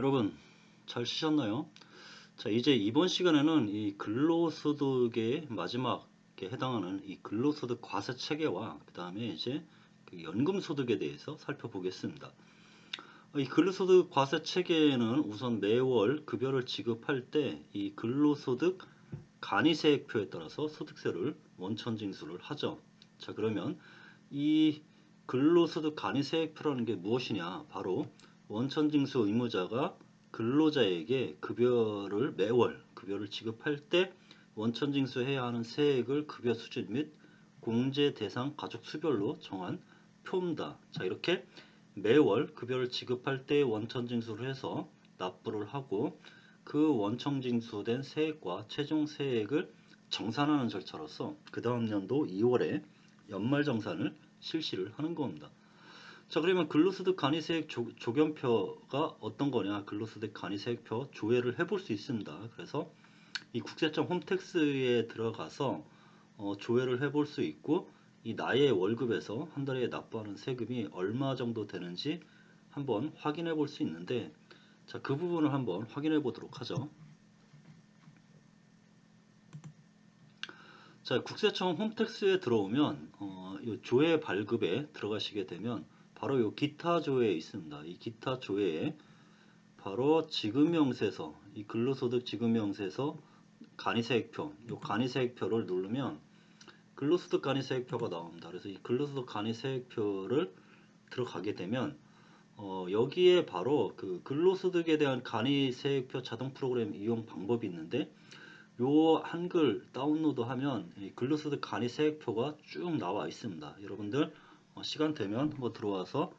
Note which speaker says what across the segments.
Speaker 1: 여러분 잘 쉬셨나요? 자, 이제 이번 시간에는 이 근로소득의 마지막에 해당하는 이 근로소득 과세 체계와 그 다음에 이제 그 연금소득에 대해서 살펴보겠습니다. 이 근로소득 과세 체계는 우선 매월 급여를 지급할 때 이 근로소득 간이세액표에 따라서 소득세를 원천징수를 하죠. 자, 그러면 이 근로소득 간이세액표라는 게 무엇이냐? 바로 원천징수 의무자가 근로자에게 매월 급여를 지급할 때 원천징수해야 하는 세액을 급여 수준 및 공제 대상 가족 수별로 정한 표입니다. 자, 이렇게 매월 급여를 지급할 때 원천징수를 해서 납부를 하고 그 원천징수된 세액과 최종 세액을 정산하는 절차로서 그 다음 연도 2월에 연말정산을 실시를 하는 겁니다. 자, 그러면 근로소득 간이세액 조견표가 어떤 거냐? 근로소득 간이세액표 조회를 해볼 수 있습니다. 그래서 이 국세청 홈택스에 들어가서 조회를 해볼 수 있고, 이 나의 월급에서 한 달에 납부하는 세금이 얼마 정도 되는지 한번 확인해 볼 수 있는데, 자, 그 부분을 한번 확인해 보도록 하죠. 자, 국세청 홈택스에 들어오면 이 조회 발급에 들어가시게 되면 바로 이 기타 조회에 있습니다. 이 기타 조회에 바로 지급명세서, 이 근로소득 지급명세서 간이세액표, 이 간이세액표를 누르면 근로소득 간이세액표가 나옵니다. 그래서 이 근로소득 간이세액표를 들어가게 되면 여기에 바로 그 근로소득에 대한 간이세액표 자동 프로그램 이용 방법이 있는데, 요 한글 다운로드 하면 이 근로소득 간이세액표가 쭉 나와 있습니다. 여러분들 시간 되면 한번 들어와서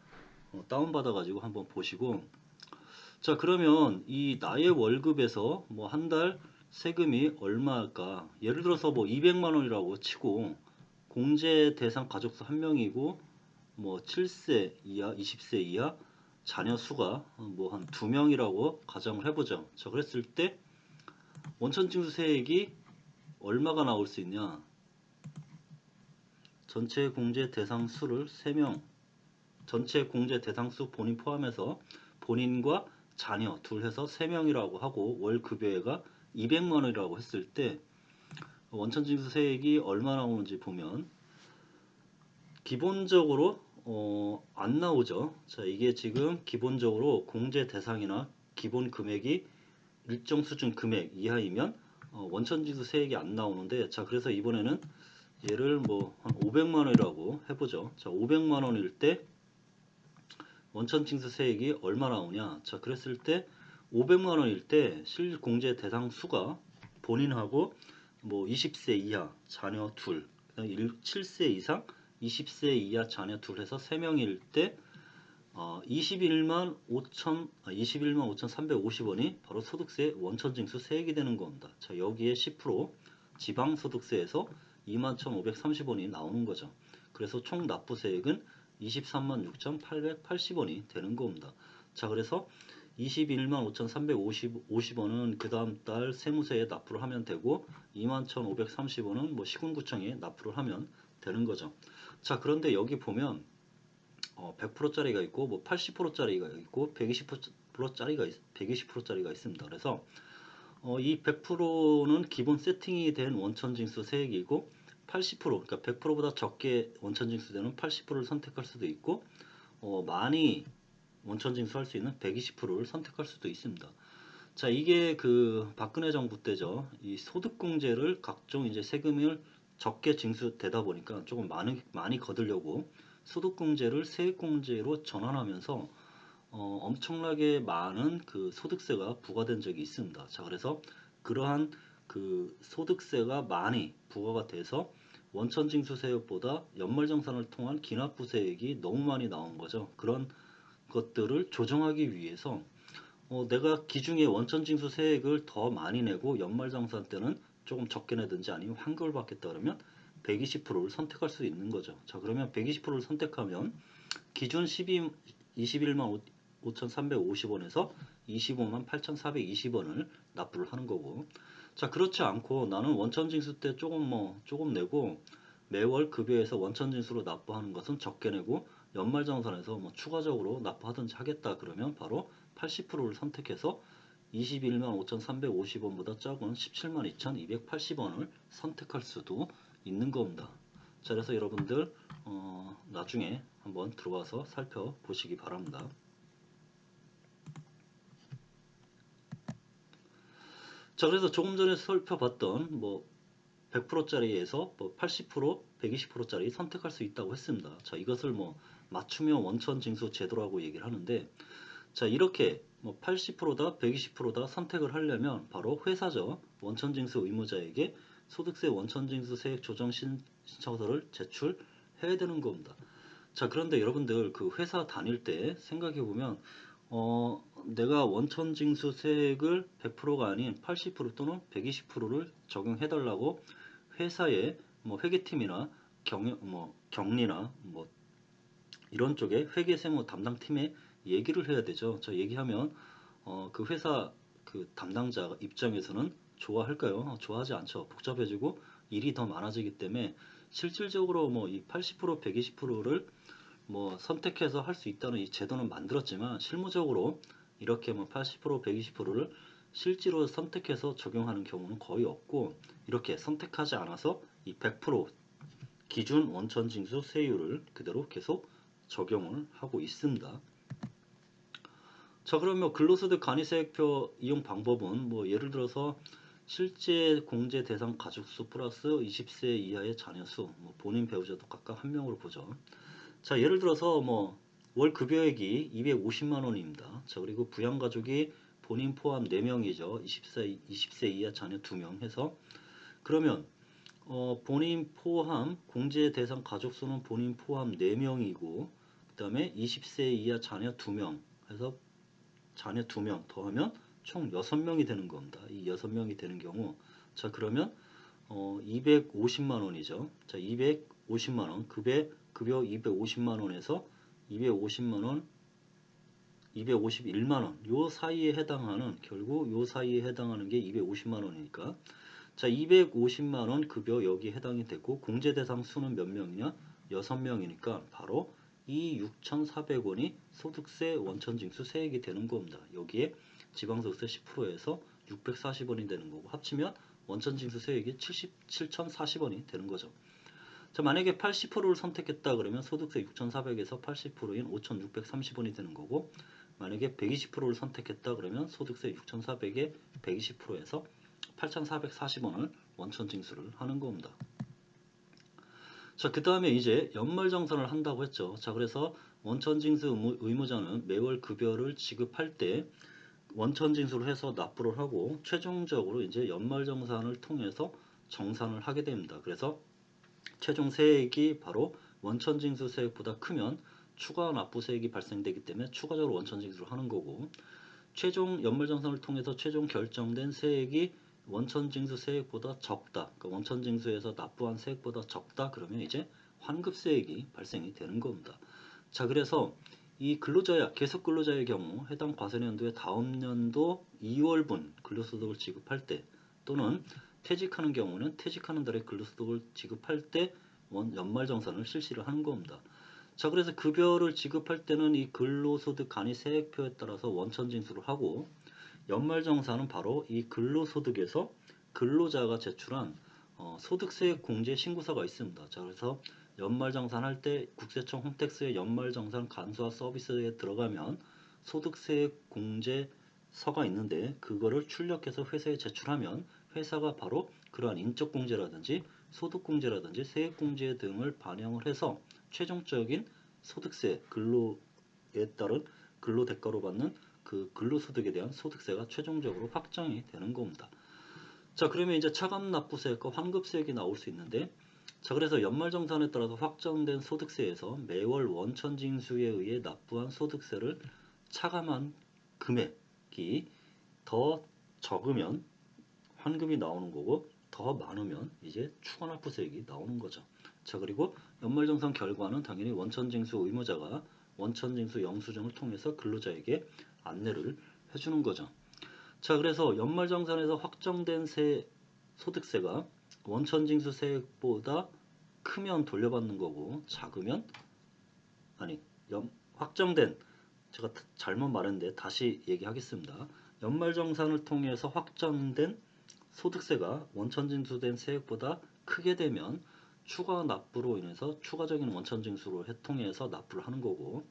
Speaker 1: 다운받아 가지고 한번 보시고, 자, 그러면 이 나의 월급에서 뭐 한 달 세금이 얼마일까? 예를 들어서 뭐 200만 원이라고 치고 공제 대상 가족수 한 명이고 뭐 7세 이하, 20세 이하 자녀 수가 뭐 한 2명이라고 가정을 해보죠. 자, 그랬을 때 원천징수세액이 얼마가 나올 수 있냐? 전체 공제 대상 수를 3명, 전체 공제 대상 수 본인 포함해서 본인과 자녀 둘 해서 3명이라고 하고 월 급여가 200만 원이라고 했을 때 원천징수세액이 얼마 나오는지 보면 기본적으로 안 나오죠. 자, 이게 지금 기본적으로 공제 대상이나 기본 금액이 일정 수준 금액 이하이면 원천징수세액이 안 나오는데, 자, 그래서 이번에는 얘를 뭐 한 500만 원이라고 해보죠. 자, 500만 원일 때 원천징수세액이 얼마 나오냐? 자, 그랬을 때 500만 원일 때 실공제 대상 수가 본인하고 뭐 20세 이하 자녀 둘, 7세 이상 20세 이하 자녀 둘 해서 3명일 때 21만 5,350원이 바로 소득세 원천징수 세액이 되는 겁니다. 자, 여기에 10% 지방소득세에서 21,530원이 나오는 거죠. 그래서 총 납부세액은 23만 6,880원이 되는 겁니다. 자, 그래서 21만 5,350원은 그 다음 달 세무서에 납부를 하면 되고 21,530원은 뭐 시군구청에 납부를 하면 되는 거죠. 자, 그런데 여기 보면 100%짜리가 있고 뭐 80%짜리가 있고 120%짜리가 있습니다. 그래서 이 100%는 기본 세팅이 된 원천징수 세액이고 80% 그러니까 100%보다 적게 원천징수되는 80%를 선택할 수도 있고 많이 원천징수할 수 있는 120%를 선택할 수도 있습니다. 자, 이게 그 박근혜 정부 때죠. 이 소득공제를 각종 이제 세금을 적게 징수되다 보니까 조금 많이 거두려고 소득공제를 세액공제로 전환하면서 엄청나게 많은 그 소득세가 부과된 적이 있습니다. 자, 그래서 그러한 그 소득세가 많이 부과가 돼서 원천징수세액보다 연말정산을 통한 기납부세액이 너무 많이 나온 거죠. 그런 것들을 조정하기 위해서 내가 기중에 원천징수세액을 더 많이 내고 연말정산 때는 조금 적게 내든지 아니면 환급을 받겠다 그러면 120%를 선택할 수 있는 거죠. 자, 그러면 120%를 선택하면 기준 21만 5,350원에서 25만 8,420원을 납부를 하는 거고, 자, 그렇지 않고 나는 원천징수 때 조금 내고 매월 급여에서 원천징수로 납부하는 것은 적게 내고 연말정산에서 뭐 추가적으로 납부하든지 하겠다 그러면 바로 80%를 선택해서 21만 5,350원보다 적은 17만 2,280원을 선택할 수도 있는 겁니다. 자, 그래서 여러분들 나중에 한번 들어와서 살펴보시기 바랍니다. 자, 그래서 조금 전에 살펴봤던 뭐 100%짜리에서 뭐 80%, 120%짜리 선택할 수 있다고 했습니다. 자, 이것을 뭐 맞춤형 원천징수 제도라고 얘기를 하는데, 자, 이렇게 뭐 80%다, 120%다 선택을 하려면 바로 회사죠. 원천징수 의무자에게 소득세 원천징수 세액 조정 신청서를 제출해야 되는 겁니다. 자, 그런데 여러분들 그 회사 다닐 때 생각해 보면 내가 원천징수 세액을 100%가 아닌 80% 또는 120%를 적용해 달라고 회사의 뭐 회계팀이나 경리나 뭐 이런 쪽에 회계세무 담당팀에 얘기를 해야 되죠. 저 얘기하면 그 회사 그 담당자 입장에서는 좋아할까요? 좋아하지 않죠. 복잡해지고 일이 더 많아지기 때문에 실질적으로 뭐 이 80%, 120%를 뭐 선택해서 할 수 있다는 이 제도는 만들었지만 실무적으로 이렇게 뭐 80%, 120%를 실제로 선택해서 적용하는 경우는 거의 없고, 이렇게 선택하지 않아서 이 100% 기준 원천징수 세율을 그대로 계속 적용을 하고 있습니다. 자, 그러면 근로소득 간이세액표 이용 방법은 뭐 예를 들어서 실제 공제 대상 가족수 플러스 20세 이하의 자녀수, 뭐 본인 배우자도 각각 한 명으로 보죠. 자, 예를 들어서 뭐 월 급여액이 250만 원입니다. 자, 그리고 부양가족이 본인 포함 4명이죠. 20세 이하 자녀 2명 해서, 그러면 본인 포함 공제 대상 가족 수는 본인 포함 4명이고, 그 다음에 20세 이하 자녀 2명 해서 자녀 2명 더하면 총 6명이 되는 겁니다. 이 6명이 되는 경우, 자, 그러면 250만 원이죠. 자, 250만 원, 급여 250만 원에서 250만 원, 251만 원, 요 사이에 해당하는, 결국 요 사이에 해당하는 게 250만 원이니까, 자, 250만 원 급여 여기 해당이 되고, 공제 대상 수는 몇 명이냐? 6명이니까 바로 이 6,400원이 소득세 원천징수 세액이 되는 겁니다. 여기에 지방소득세 10%에서 640원이 되는 거고, 합치면 원천징수 세액이 7,040원이 되는 거죠. 자, 만약에 80%를 선택했다 그러면 소득세 6,400에서 80%인 5,630원이 되는 거고, 만약에 120%를 선택했다 그러면 소득세 6,400에 120%에서 8,440원을 원천징수를 하는 겁니다. 자, 그 다음에 이제 연말정산을 한다고 했죠. 자, 그래서 원천징수 의무자는 매월 급여를 지급할 때 원천징수를 해서 납부를 하고, 최종적으로 이제 연말정산을 통해서 정산을 하게 됩니다. 그래서 최종 세액이 바로 원천징수 세액보다 크면 추가 납부세액이 발생되기 때문에 추가적으로 원천징수를 하는 거고, 최종 연말정산을 통해서 최종 결정된 세액이 원천징수 세액보다 적다, 그러니까 원천징수에서 납부한 세액보다 적다 그러면 이제 환급세액이 발생이 되는 겁니다. 자, 그래서 이 근로자야, 계속 근로자의 경우 해당 과세년도의 다음 연도 2월분 근로소득을 지급할 때, 또는 퇴직하는 경우는 퇴직하는 달에 근로소득을 지급할 때 연말정산을 실시를 하는 겁니다. 자, 그래서 급여를 지급할 때는 이 근로소득 간이 세액표에 따라서 원천징수를 하고, 연말정산은 바로 이 근로소득에서 근로자가 제출한 소득세 공제 신고서가 있습니다. 자, 그래서 연말정산할 때 국세청 홈택스의 연말정산 간소화 서비스에 들어가면 소득세 공제서가 있는데, 그거를 출력해서 회사에 제출하면 회사가 바로 그러한 인적공제라든지 소득공제라든지 세액공제 등을 반영을 해서 최종적인 소득세, 근로에 따른 근로 대가로 받는 그 근로소득에 대한 소득세가 최종적으로 확정이 되는 겁니다. 자, 그러면 이제 차감납부세액과 환급세액이 나올 수 있는데, 자, 그래서 연말정산에 따라서 확정된 소득세에서 매월 원천징수에 의해 납부한 소득세를 차감한 금액이 더 적으면 환급이 나오는 거고, 더 많으면 이제 추가납부세액이 나오는 거죠. 자, 그리고 연말정산 결과는 당연히 원천징수 의무자가 원천징수 영수증을 통해서 근로자에게 안내를 해주는 거죠. 자, 그래서 연말정산에서 확정된 소득세가 원천징수 세액보다 크면 돌려받는 거고, 작으면 확정된, 제가 잘못 말했는데 다시 얘기하겠습니다. 연말정산을 통해서 확정된 소득세가 원천징수된 세액보다 크게 되면 추가 납부로 인해서 추가적인 원천징수를 통해서 납부를 하는 거고,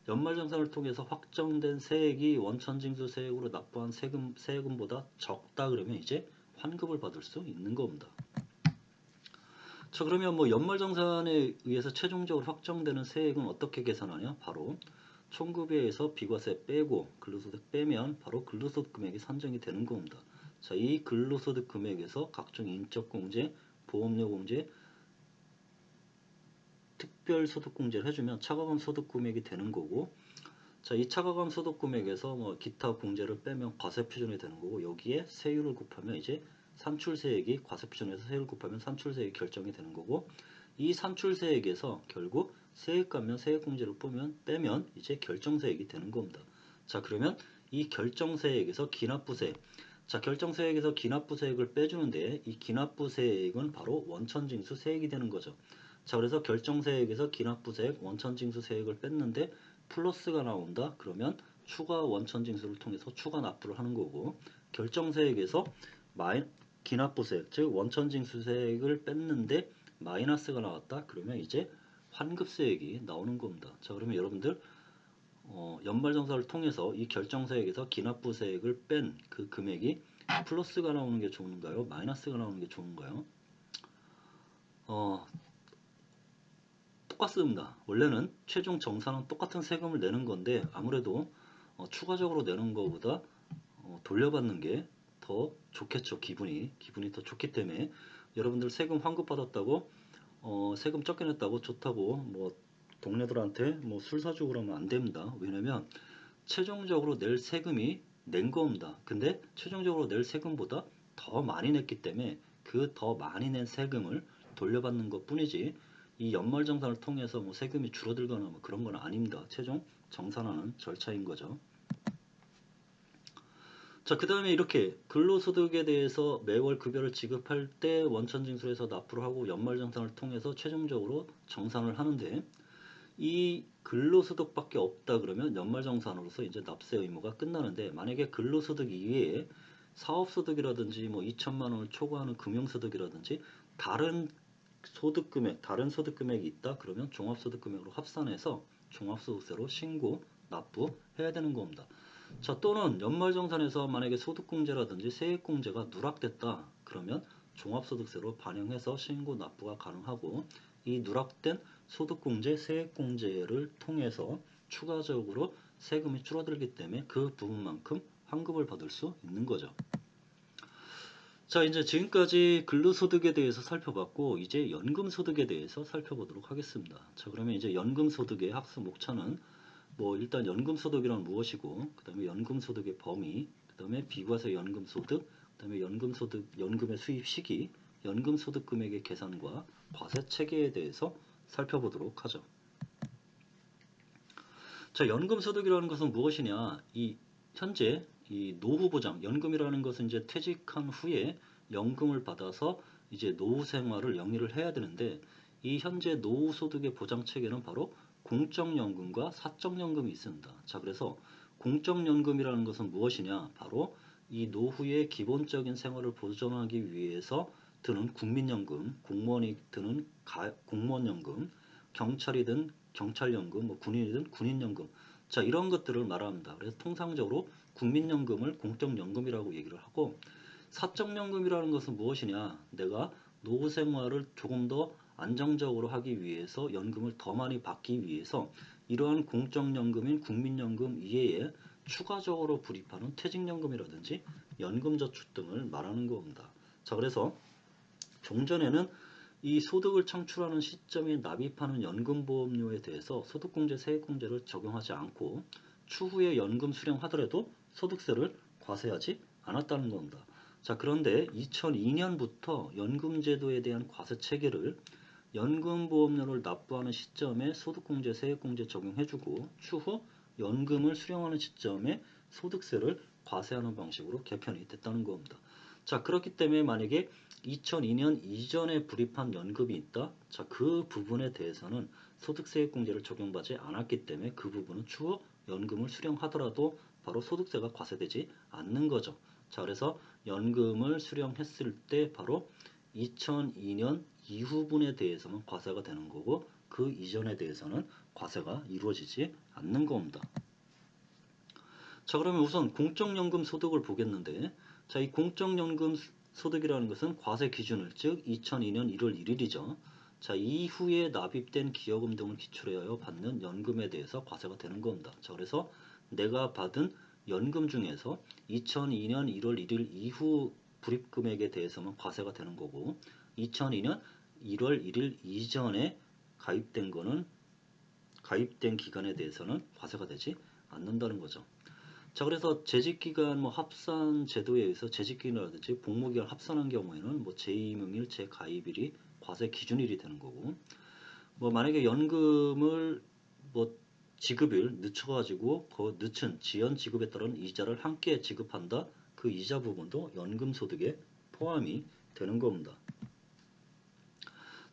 Speaker 1: 연말정산을 통해서 확정된 세액이 원천징수 세액으로 납부한 세금보다 적다 그러면 이제 환급을 받을 수 있는 겁니다. 자, 그러면 뭐 연말정산에 의해서 최종적으로 확정되는 세액은 어떻게 계산하냐? 바로 총급여에서 비과세 빼고 근로소득 빼면 바로 근로소득 금액이 산정이 되는 겁니다. 자, 이 근로소득 금액에서 각종 인적공제, 보험료공제, 특별소득공제를 해주면 차가감 소득 금액이 되는 거고, 자, 이 차가감 소득 금액에서 뭐 기타 공제를 빼면 과세 표준이 되는 거고, 여기에 세율을 곱하면 이제 산출세액이 과세 표준에서 세율을 곱하면 산출세액이 결정이 되는 거고, 이 산출세액에서 결국 세액 감면 세액공제를 빼면 이제 결정세액이 되는 겁니다. 자, 그러면 이 결정세액에서 기납부세액, 자, 결정세액에서 기납부세액을 빼주는데 이 기납부세액은 바로 원천징수 세액이 되는 거죠. 자, 그래서 결정세액에서 기납부세액, 원천징수세액을 뺐는데 플러스가 나온다. 그러면 추가 원천징수를 통해서 추가 납부를 하는 거고, 결정세액에서 기납부세액, 즉 원천징수세액을 뺐는데 마이너스가 나왔다. 그러면 이제 환급세액이 나오는 겁니다. 자, 그러면 여러분들 연말정산을 통해서 이 결정세액에서 기납부세액을 뺀 그 금액이 플러스가 나오는 게 좋은가요? 마이너스가 나오는 게 좋은가요? 똑같습니다. 원래는 최종 정산은 똑같은 세금을 내는 건데 아무래도 추가적으로 내는 것보다 돌려받는 게 더 좋겠죠. 기분이 더 좋기 때문에 여러분들 세금 환급 받았다고 세금 적게 냈다고 좋다고 뭐 동료들한테 뭐 술 사주고 그러면 안 됩니다. 왜냐면 최종적으로 낼 세금이 낸 겁니다. 근데 최종적으로 낼 세금보다 더 많이 냈기 때문에 그 더 많이 낸 세금을 돌려받는 것 뿐이지, 이 연말정산을 통해서 뭐 세금이 줄어들거나 뭐 그런 건 아닙니다. 최종 정산하는 절차인 거죠. 자, 그 다음에 이렇게 근로소득에 대해서 매월 급여를 지급할 때 원천징수에서 납부를 하고 연말정산을 통해서 최종적으로 정산을 하는데, 이 근로소득밖에 없다 그러면 연말정산으로서 이제 납세 의무가 끝나는데, 만약에 근로소득 이외에 사업소득이라든지 뭐 2천만 원을 초과하는 금융소득이라든지 다른 다른 소득금액이 있다 그러면 종합소득금액으로 합산해서 종합소득세로 신고 납부해야 되는 겁니다. 자, 또는 연말정산에서 만약에 소득공제라든지 세액공제가 누락됐다 그러면 종합소득세로 반영해서 신고 납부가 가능하고, 이 누락된 소득공제, 세액공제를 통해서 추가적으로 세금이 줄어들기 때문에 그 부분만큼 환급을 받을 수 있는 거죠. 자, 이제 지금까지 근로소득에 대해서 살펴봤고 이제 연금소득에 대해서 살펴보도록 하겠습니다. 자, 그러면 이제 연금소득의 학습 목차는 뭐 일단 연금소득이란 무엇이고, 그 다음에 연금소득의 범위, 그 다음에 비과세 연금소득, 그 다음에 연금의 수입 시기, 연금소득 금액의 계산과 과세 체계에 대해서 살펴보도록 하죠. 자, 연금소득이라는 것은 무엇이냐? 현재 이 노후보장, 연금이라는 것은 이제 퇴직한 후에 연금을 받아서 이제 노후 생활을 영위를 해야 되는데, 이 현재 노후소득의 보장 체계는 바로 공적연금과 사적연금이 있습니다. 자, 그래서 공적연금이라는 것은 무엇이냐? 바로 이 노후의 기본적인 생활을 보존하기 위해서 드는 국민연금, 공무원이 드는 공무원연금, 경찰이든 경찰연금, 뭐 군인이든 군인연금, 자, 이런 것들을 말합니다. 그래서 통상적으로 국민연금을 공적연금이라고 얘기를 하고, 사적연금이라는 것은 무엇이냐? 내가 노후 생활을 조금 더 안정적으로 하기 위해서 연금을 더 많이 받기 위해서 이러한 공적연금인 국민연금 이외에 추가적으로 불입하는 퇴직연금이라든지 연금저축 등을 말하는 겁니다. 자, 그래서 종전에는 이 소득을 창출하는 시점에 납입하는 연금보험료에 대해서 소득공제, 세액공제를 적용하지 않고 추후에 연금 수령하더라도 소득세를 과세하지 않았다는 겁니다. 자, 그런데 2002년부터 연금제도에 대한 과세 체계를 연금보험료를 납부하는 시점에 소득공제, 세액공제 적용해주고 추후 연금을 수령하는 시점에 소득세를 과세하는 방식으로 개편이 됐다는 겁니다. 자, 그렇기 때문에 만약에 2002년 이전에 불입한 연금이 있다. 자, 그 부분에 대해서는 소득세액공제를 적용받지 않았기 때문에 그 부분은 추후 연금을 수령하더라도 바로 소득세가 과세되지 않는 거죠. 자, 그래서 연금을 수령했을 때 바로 2002년 이후분에 대해서만 과세가 되는 거고 그 이전에 대해서는 과세가 이루어지지 않는 겁니다. 자, 그러면 우선 공적연금 소득을 보겠는데, 자, 이 공적연금 소득이라는 것은 과세 기준을, 즉 2002년 1월 1일이죠. 자, 이후에 납입된 기여금 등을 기출하여 받는 연금에 대해서 과세가 되는 겁니다. 자, 그래서 내가 받은 연금 중에서 2002년 1월 1일 이후 불입금액에 대해서만 과세가 되는 거고, 2002년 1월 1일 이전에 가입된 기간에 대해서는 과세가 되지 않는다는 거죠. 자, 그래서 재직기간 합산 제도에 의해서 재직기간이라든지 복무기간 합산한 경우에는 제2임용일, 재가입일이 과세 기준일이 되는 거고, 만약에 연금을 지급일 늦춰가지고 그 늦춘 지연 지급에 따른 이자를 함께 지급한다. 그 이자 부분도 연금 소득에 포함이 되는 겁니다.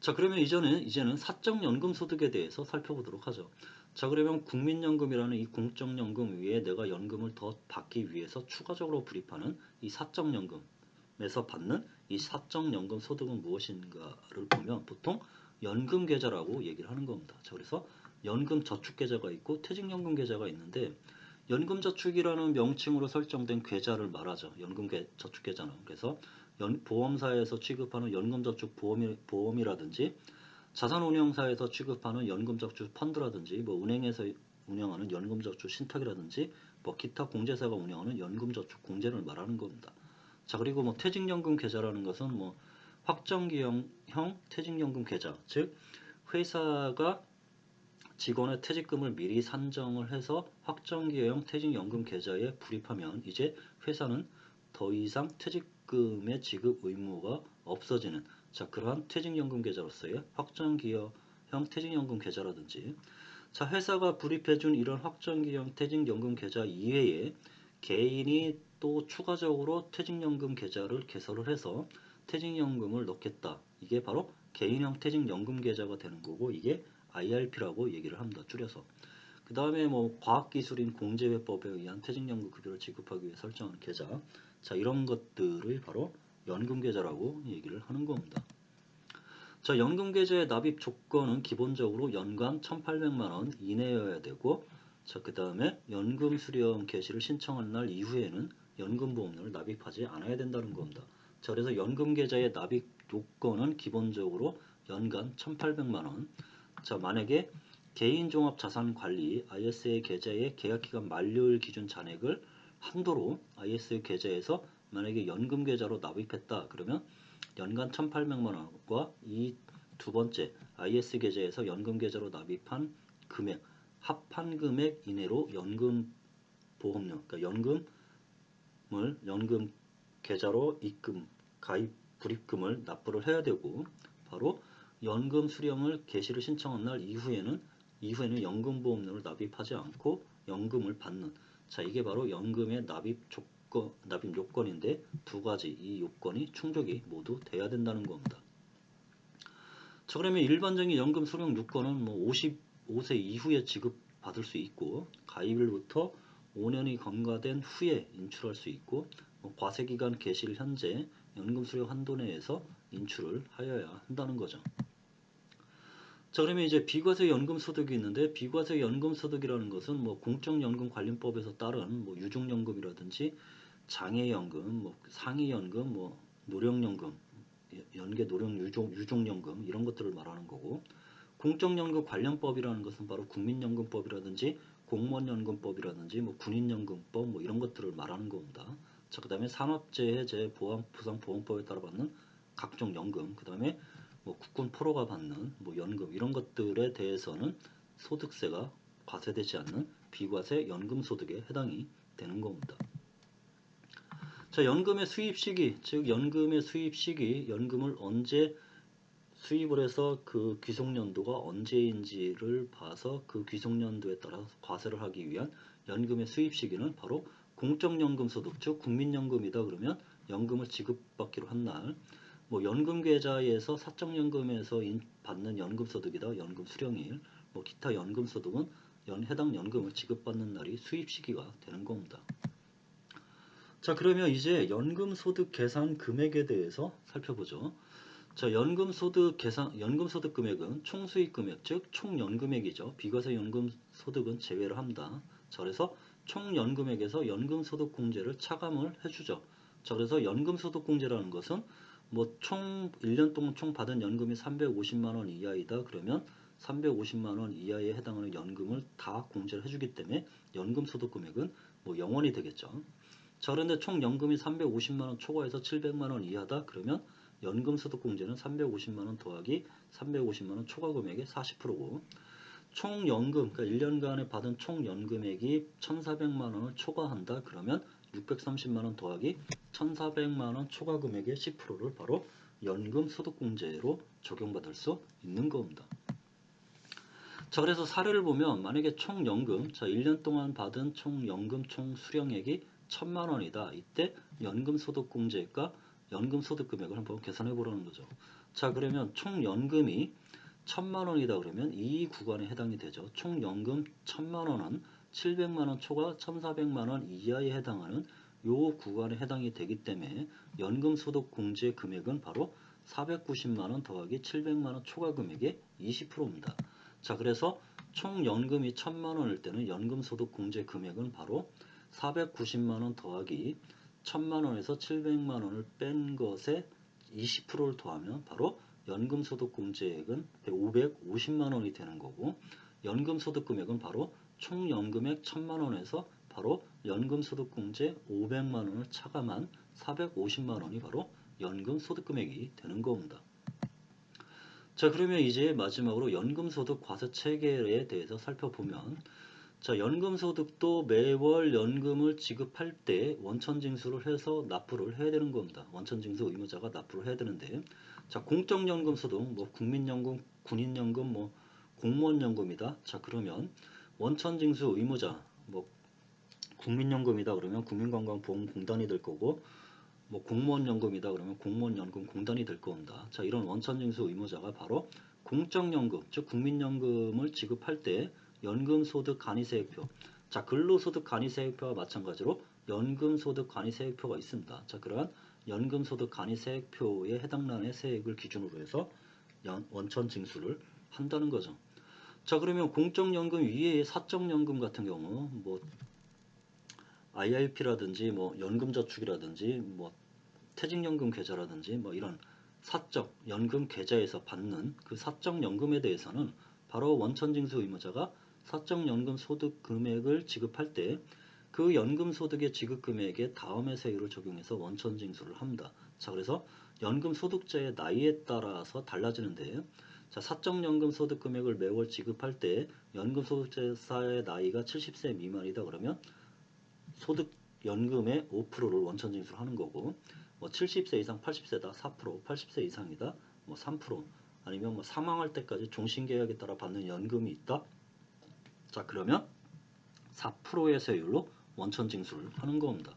Speaker 1: 자, 그러면 이제는 사적연금 소득에 대해서 살펴보도록 하죠. 자, 그러면 국민연금이라는 이 공적연금 위에 내가 연금을 더 받기 위해서 추가적으로 불입하는 이 사적연금에서 받는 이 사적연금 소득은 무엇인가를 보면 보통 연금계좌라고 얘기를 하는 겁니다. 자, 그래서 연금저축계좌가 있고 퇴직연금계좌가 있는데 연금저축이라는 명칭으로 설정된 계좌를 말하죠. 연금저축계좌는. 그래서 보험사에서 취급하는 연금저축 보험이라든지 자산운용사에서 취급하는 연금저축 펀드라든지 은행에서 운영하는 연금저축 신탁이라든지 기타 공제사가 운영하는 연금저축 공제를 말하는 겁니다. 자, 그리고 퇴직연금 계좌라는 것은 확정기형 퇴직연금 계좌, 즉 회사가 직원의 퇴직금을 미리 산정을 해서 확정기형 퇴직연금 계좌에 불입하면 이제 회사는 더 이상 퇴직금의 지급 의무가 없어지는, 자, 그러한 퇴직연금 계좌로서의 확정기형 퇴직연금 계좌라든지, 자, 회사가 불입해준 이런 확정기형 퇴직연금 계좌 이외에 개인이 또 추가적으로 퇴직연금 계좌를 개설을 해서 퇴직연금을 넣겠다. 이게 바로 개인형 퇴직연금 계좌가 되는 거고, 이게 IRP라고 얘기를 합니다. 줄여서. 그 다음에 과학기술인 공제회법에 의한 퇴직연금 급여를 지급하기 위해 설정하는 계좌. 자, 이런 것들을 바로 연금계좌라고 얘기를 하는 겁니다. 자, 연금계좌의 납입 조건은 기본적으로 연간 1,800만원 이내여야 되고, 자, 그 다음에 연금 수령 개시를 신청한 날 이후에는 연금보험료를 납입하지 않아야 된다는 겁니다. 자, 그래서 연금계좌의 납입 요건은 기본적으로 연간 1,800만원. 자, 만약에 개인종합자산관리 ISA 계좌의 계약기간 만료일 기준 잔액을 한도로 ISA 계좌에서 만약에 연금계좌로 납입했다. 그러면 연간 1,800만원과 이 두 번째 IS 계좌에서 연금계좌로 납입한 금액, 합한 금액 이내로 연금보험료, 그러니까 연금 계좌로 가입 불입금을 납부를 해야 되고, 바로 연금 수령을 개시를 신청한 날 이후에는 연금보험료를 납입하지 않고 연금을 받는, 자, 이게 바로 연금의 납입 요건인데 두 가지 이 요건이 충족이 모두 돼야 된다는 겁니다. 자, 그러면 일반적인 연금 수령 요건은 55세 이후에 지급받을 수 있고, 가입일부터 5년이 경과된 후에 인출할 수 있고, 과세기간 개시일 현재 연금 수령 한도 내에서 인출을 하여야 한다는 거죠. 자, 그러면 이제 비과세 연금 소득이 있는데, 비과세 연금 소득이라는 것은 공적연금관련법에서 따른 유족연금이라든지 장애연금, 상해연금, 노령연금, 연계 노령 유족연금 이런 것들을 말하는 거고, 공적연금 관련법이라는 것은 바로 국민연금법이라든지 공무원연금법이라든지 군인연금법 이런 것들을 말하는 겁니다. 자, 그 다음에 산업재해재 부상보험법에 따라 받는 각종 연금, 그 다음에 국군 포로가 받는 연금 이런 것들에 대해서는 소득세가 과세되지 않는 비과세 연금 소득에 해당이 되는 겁니다. 자, 연금의 수입 시기, 즉 연금의 수입 시기, 연금을 언제 수입을 해서 그 귀속연도가 언제인지를 봐서 그 귀속연도에 따라 과세를 하기 위한 연금의 수입 시기는 바로 공적연금 소득, 즉 국민연금이다 그러면 연금을 지급받기로 한 날, 연금계좌에서 사적연금에서 받는 연금소득이다 연금 수령일, 뭐 기타 연금소득은 해당 연금을 지급받는 날이 수입 시기가 되는 겁니다. 자, 그러면 이제 연금소득 계산 금액에 대해서 살펴보죠. 자, 연금소득 금액은 총수익 금액, 즉 총연금액이죠. 비과세 연금소득은 제외를 합니다. 자, 그래서 총연금액에서 연금소득공제를 차감을 해주죠. 자, 그래서 연금소득공제라는 것은 뭐 총 1년 동안 총 받은 연금이 350만 원 이하이다. 그러면 350만 원 이하에 해당하는 연금을 다 공제를 해주기 때문에 연금소득 금액은 뭐 0원이 되겠죠. 자, 그런데 총 연금이 350만 원 초과해서 700만 원 이하다. 그러면 연금소득공제는 350만 원 더하기 350만 원 초과 금액의 40%고 총 연금, 그러니까 1년간에 받은 총 연금액이 1,400만 원을 초과한다. 그러면 630만 원 더하기 1,400만 원 초과 금액의 10%를 바로 연금소득공제로 적용받을 수 있는 겁니다. 자, 그래서 사례를 보면 만약에 총 연금, 자 1년 동안 받은 총 연금 총 수령액이 1,000만 원이다. 이때 연금소득공제가 연금소득 금액을 한번 계산해 보라는 거죠. 자, 그러면 총 연금이 1,000만 원이다 그러면 이 구간에 해당이 되죠. 총 연금 1,000만 원은 700만 원 초과 1,400만 원 이하에 해당하는 요 구간에 해당이 되기 때문에 연금소득공제 금액은 바로 490만 원 더하기 700만 원 초과 금액의 20%입니다. 자, 그래서 총 연금이 1,000만 원일 때는 연금소득공제 금액은 바로 490만 원 더하기 1,000만 원에서 700만 원을 뺀 것에 20%를 더하면 바로 연금소득공제액은 550만 원이 되는 거고 연금소득금액은 바로 총연금액 1,000만 원에서 바로 연금소득공제 500만 원을 차감한 450만 원이 바로 연금소득금액이 되는 겁니다. 자, 그러면 이제 마지막으로 연금소득 과세체계에 대해서 살펴보면 자, 연금소득도 매월 연금을 지급할 때 원천징수를 해서 납부를 해야 되는 겁니다. 원천징수 의무자가 납부를 해야 되는데 자, 공적연금소득, 뭐 국민연금, 군인연금, 뭐 공무원연금이다. 자, 그러면 원천징수 의무자, 뭐 국민연금이다 그러면 국민건강보험공단이 될 거고 뭐 공무원연금이다 그러면 공무원연금공단이 될 겁니다. 자, 이런 원천징수 의무자가 바로 공적연금, 즉 국민연금을 지급할 때 연금소득 간이세액표, 자, 근로소득 간이세액표와 마찬가지로 연금소득 간이세액표가 있습니다. 자, 그러한 연금소득 간이세액표에 해당하는 세액을 기준으로 해서 원천징수를 한다는 거죠. 자, 그러면 공적연금 위에 사적연금 같은 경우 뭐 IRP라든지 뭐 연금저축이라든지 뭐 퇴직연금 계좌라든지 뭐 이런 사적 연금 계좌에서 받는 그 사적 연금에 대해서는 바로 원천징수 의무자가 사적 연금 소득 금액을 지급할 때 그 연금 소득의 지급 금액에 다음의 세율을 적용해서 원천징수를 합니다. 자, 그래서 연금 소득자의 나이에 따라서 달라지는데 자, 사적 연금 소득 금액을 매월 지급할 때 연금 소득자의 나이가 70세 미만이다 그러면 소득 연금의 5%를 원천징수를 하는 거고 뭐 70세 이상 80세다 4%, 80세 이상이다 뭐 3%, 아니면 뭐 사망할 때까지 종신계약에 따라 받는 연금이 있다. 자, 그러면 4%의 세율로 원천징수를 하는 겁니다.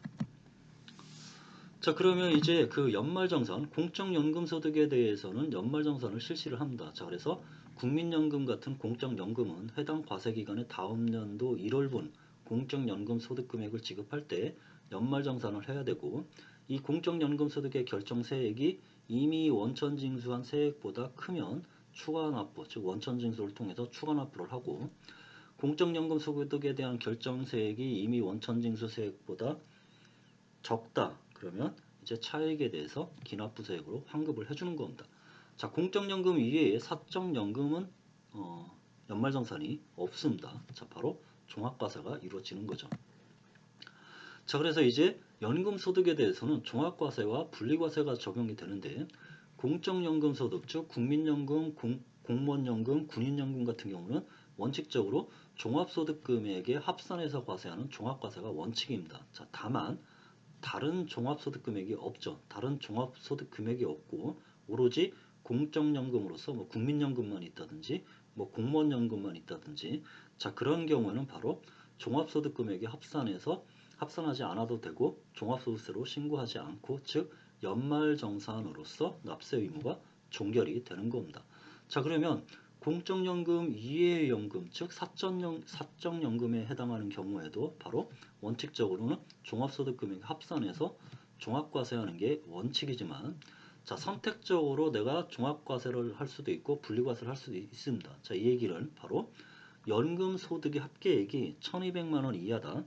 Speaker 1: 자, 그러면 이제 그 연말정산, 공적연금소득에 대해서는 연말정산을 실시를 합니다. 자, 그래서 국민연금 같은 공적연금은 해당 과세기간의 다음 년도 1월분 공적연금 소득금액을 지급할 때 연말정산을 해야 되고 이 공적연금 소득의 결정세액이 이미 원천징수한 세액보다 크면 추가납부, 즉 원천징수를 통해서 추가납부를 하고 공적연금 소득에 대한 결정세액이 이미 원천징수 세액보다 적다. 그러면 이제 차액에 대해서 기납부세액으로 환급을 해주는 겁니다. 자, 공적연금 이외에 사적연금은 연말정산이 없습니다. 자, 바로 종합과세가 이루어지는 거죠. 자, 그래서 이제 연금소득에 대해서는 종합과세와 분리과세가 적용이 되는데 공적연금소득, 즉 국민연금, 공무원연금, 군인연금 같은 경우는 원칙적으로 종합소득금액에 합산해서 과세하는 종합과세가 원칙입니다. 자, 다만 다른 종합소득금액이 없죠. 다른 종합소득금액이 없고 오로지 공적연금으로서 뭐 국민연금만 있다든지 뭐 공무원연금만 있다든지 자, 그런 경우에는 바로 종합소득금액에 합산하지 않아도 되고 종합소득세로 신고하지 않고 즉 연말정산으로서 납세 의무가 종결이 되는 겁니다. 자, 그러면 공적연금 이외의 연금, 즉 사적연금에 해당하는 경우에도 바로 원칙적으로는 종합소득금액 합산해서 종합과세하는 게 원칙이지만, 자, 선택적으로 내가 종합과세를 할 수도 있고 분리과세를 할 수도 있습니다. 자, 이 얘기는 바로 연금소득의 합계액이 1200만 원 이하다.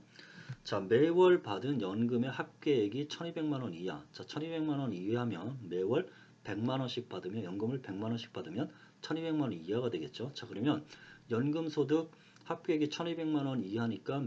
Speaker 1: 자, 매월 받은 연금의 합계액이 1200만 원 이하. 자, 1200만 원 이하면 매월 100만 원씩 받으면, 연금을 100만 원씩 받으면 1200만 원 이하가 되겠죠. 자, 그러면 연금 소득 합계액이 1200만 원 이하니까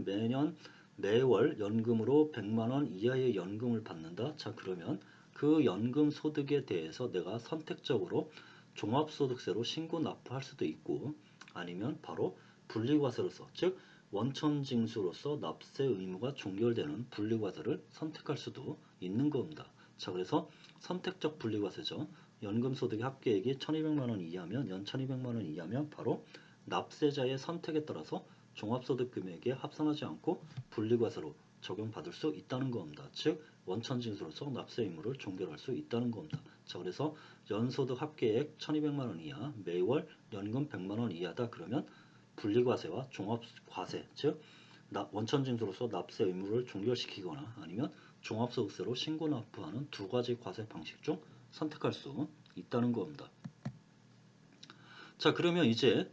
Speaker 1: 매월 연금으로 100만 원 이하의 연금을 받는다. 자, 그러면 그 연금 소득에 대해서 내가 선택적으로 종합소득세로 신고 납부할 수도 있고, 아니면 바로 분리과세로서, 즉 원천징수로서 납세 의무가 종결되는 분리과세를 선택할 수도 있는 겁니다. 자, 그래서 선택적 분리과세죠. 연금소득의 합계액이 1200만 원 이하면, 연 1200만 원 이하면 바로 납세자의 선택에 따라서 종합소득 금액에 합산하지 않고 분리과세로 적용받을 수 있다는 겁니다. 즉 원천징수로서 납세 의무를 종결할 수 있다는 겁니다. 자, 그래서 연소득 합계액 1200만 원 이하, 매월 연금 100만 원 이하다 그러면 분리과세와 종합과세, 즉 원천징수로서 납세 의무를 종결시키거나 아니면 종합소득세로 신고 납부하는 두 가지 과세 방식 중 선택할 수 있다는 겁니다. 자, 그러면 이제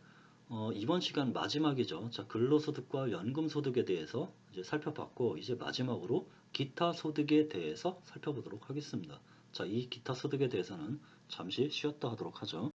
Speaker 1: 이번 시간 마지막이죠. 자, 근로소득과 연금소득에 대해서 이제 살펴봤고, 이제 마지막으로 기타 소득에 대해서 살펴보도록 하겠습니다. 자, 이 기타 소득에 대해서는 잠시 쉬었다 하도록 하죠.